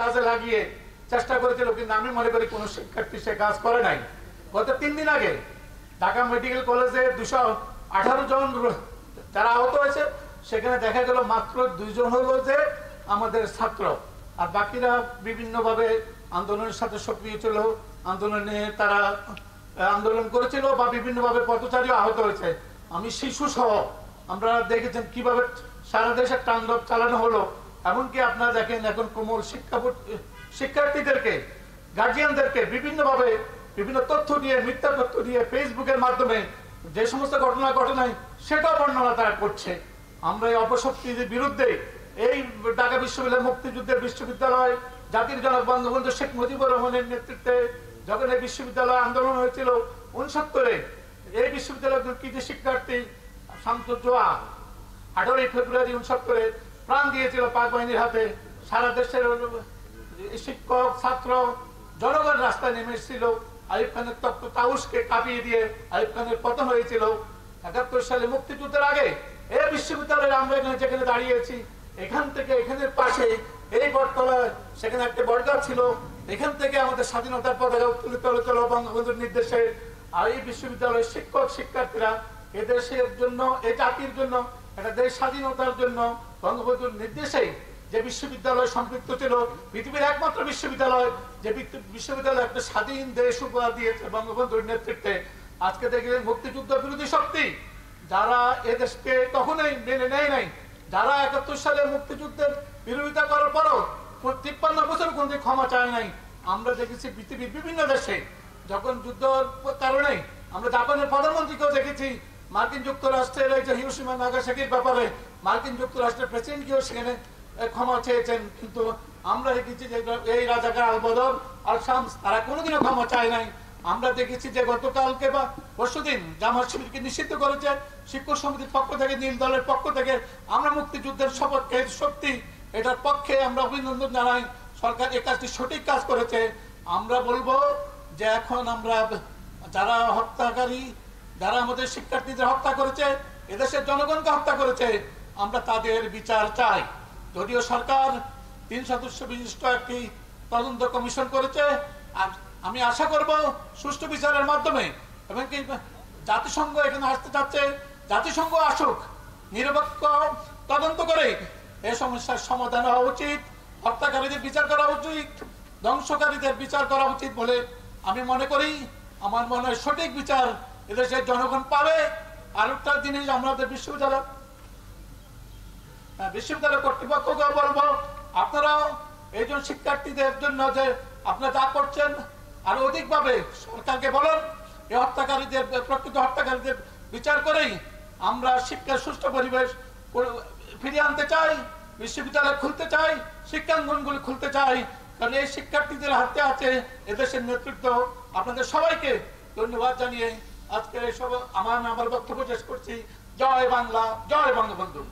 কাজে লাগিয়ে চেষ্টা করেছিল, কিন্তু আমি মনে করি কোনো শিক্ষার্থী সে কাজ করে নাই। গত 3 দিন আগে ঢাকা মেডিকেল কলেজে 218 জন যারা আহত হয়েছে, সেখানে দেখা গেল মাত্র 2 জন হলো যে আমাদের ছাত্র, আর বাকিরা বিভিন্নভাবে আন্দোলনের সাথে সক্রিয় ছিল, আন্দোলনে তারা আন্দোলন করেছিল বা বিভিন্নভাবে পথচারীও আহত হয়েছে। আমি শিশু সহ আমরা দেখেছেন কিভাবে সারা দেশে তাণ্ডব চালানো হলো। এমনকি আপনারা দেখেন এখন কোমল শিক্ষার্থীদেরকে, গার্জিয়ানদেরকে বিভিন্নভাবে বিভিন্ন তথ্য দিয়ে, মিথ্যা তথ্য দিয়ে ফেসবুকের মাধ্যমে যে সমস্ত ঘটনা ঘটে নাই সেটাও বর্ণনা তারা করছে। আমরা এই অপশক্তির বিরুদ্ধে এই ঢাকা বিশ্ববিদ্যালয়, মুক্তিযুদ্ধের বিশ্ববিদ্যালয়, জাতির জনক বঙ্গবন্ধু শেখ মুজিবুর রহমানের নেতৃত্বে যখন এই বিশ্ববিদ্যালয় আন্দোলন হয়েছিল 69-এ, এই বিশ্ববিদ্যালয়ের কৃতি শিক্ষার্থী শামসুজ্জোয়া 18 ফেব্রুয়ারি 69-এ প্রাণ দিয়েছিল পাক বাহিনীর হাতে। সারা দেশের শিক্ষক, ছাত্র, জনগণ রাস্তায় নেমে এসেছিল। আইয়ুব খানের তপ্ত তাউসকে কাঁপিয়ে দিয়ে আইয়ুব খানের পতন হয়েছিল। 71 সালে মুক্তিযুদ্ধের আগে এই বিশ্ববিদ্যালয়ে আমরা যেখানে দাঁড়িয়েছি, এখান থেকে এখানের পাশে এই বটতলায় সেখানে একটা বটগাছ ছিল, এখান থেকে আমাদের স্বাধীনতার পতাকা উত্তোলিত হয়েছিল বঙ্গবন্ধুর নির্দেশে। আর এই বিশ্ববিদ্যালয়ের শিক্ষক শিক্ষার্থীরা এদেশের জন্য, এই জাতির জন্য, একটা দেশ স্বাধীনতার জন্য বঙ্গবন্ধুর নির্দেশে যে বিশ্ববিদ্যালয় সম্পৃক্ত ছিল, পৃথিবীর একমাত্র বিশ্ববিদ্যালয় যে বিশ্ববিদ্যালয় একটা স্বাধীন দেশ উপহার দিয়েছে বঙ্গবন্ধুর নেতৃত্বে। আজকে দেখলেন মুক্তিযুদ্ধ বিরোধী শক্তি যারা এদেশকে কখনোই মেনে নেয় নাই, যারা 71 সালে মুক্তিযুদ্ধের বিরোধিতা করার পরও 53 বছর কোনদিন ক্ষমা চায় নাই। আমরা দেখেছি পৃথিবীর বিভিন্ন দেশে যখন যুদ্ধের কারণে, আমরা জাপানের প্রধানমন্ত্রীকেও দেখেছি, মার্কিন যুক্তরাষ্ট্রের এই যে হিরোশিমা নাগাসাকির ব্যাপারে মার্কিন যুক্তরাষ্ট্রের প্রেসিডেন্টকেও সেখানে ক্ষমা চেয়েছেন। কিন্তু আমরা দেখেছি যে এই রাজাকার আল বদর, আল শামস, তারা কোনোদিনও ক্ষমা চায় নাই। আমরা দেখেছি যে গতকালকে বা পরশুদিন জামাত শিবিরকে নিষিদ্ধ করেছে শিক্ষক সমিতির পক্ষ থেকে, নীল দলের পক্ষ থেকে। আমরা মুক্তিযুদ্ধের শপথ শক্তি, এটার পক্ষে আমরা অভিনন্দন জানাই। সরকার এই কাজটি সঠিক কাজ করেছে। আমরা বলবো যে এখন আমরা যারা হত্যাকারী, যারা আমাদের শিক্ষার্থীদের হত্যা করেছে, এদেশের জনগণকে হত্যা করেছে, আমরা তাদের বিচার চাই। যদিও সরকার 3 সদস্য বিশিষ্ট একটি তদন্ত কমিশন করেছে, আমি আশা করব সুষ্ঠু বিচারের মাধ্যমে, এবং কি জাতিসংঘ এখানে আসতে চাচ্ছে, জাতিসংঘ আসুক, নিরপেক্ষ তদন্ত করে এই সমস্যার সমাধান হওয়া উচিত। হত্যাকারীদের বিচার করা উচিত, ধ্বংসকারীদের বিচার করা উচিত বলে আমি মনে করি। আমার মনে হয় সঠিক বিচার এদেশের জনগণ পাবে। আরেকটা জিনিস আমাদের বিশ্ববিদ্যালয় কর্তৃপক্ষকে বলবো, আপনারাও এই জন্য শিক্ষার্থীদের জন্য যে আপনারা যা করছেন আর অধিকভাবে সরকারকে বলেন, এই হত্যাকারীদের, প্রকৃত হত্যাকারীদের বিচার করেই আমরা শিক্ষার সুষ্ঠু পরিবেশ ফিরিয়ে আনতে চাই, বিশ্ববিদ্যালয় খুলতে চাই, শিক্ষাঙ্গনগুলি খুলতে চাই। কারণ এই শিক্ষার্থীদের হাতে আছে এদেশের নেতৃত্ব। আপনাদের সবাইকে ধন্যবাদ জানিয়ে আজকে আমার বক্তব্য শেষ করছি। জয় বাংলা, জয় বঙ্গবন্ধু।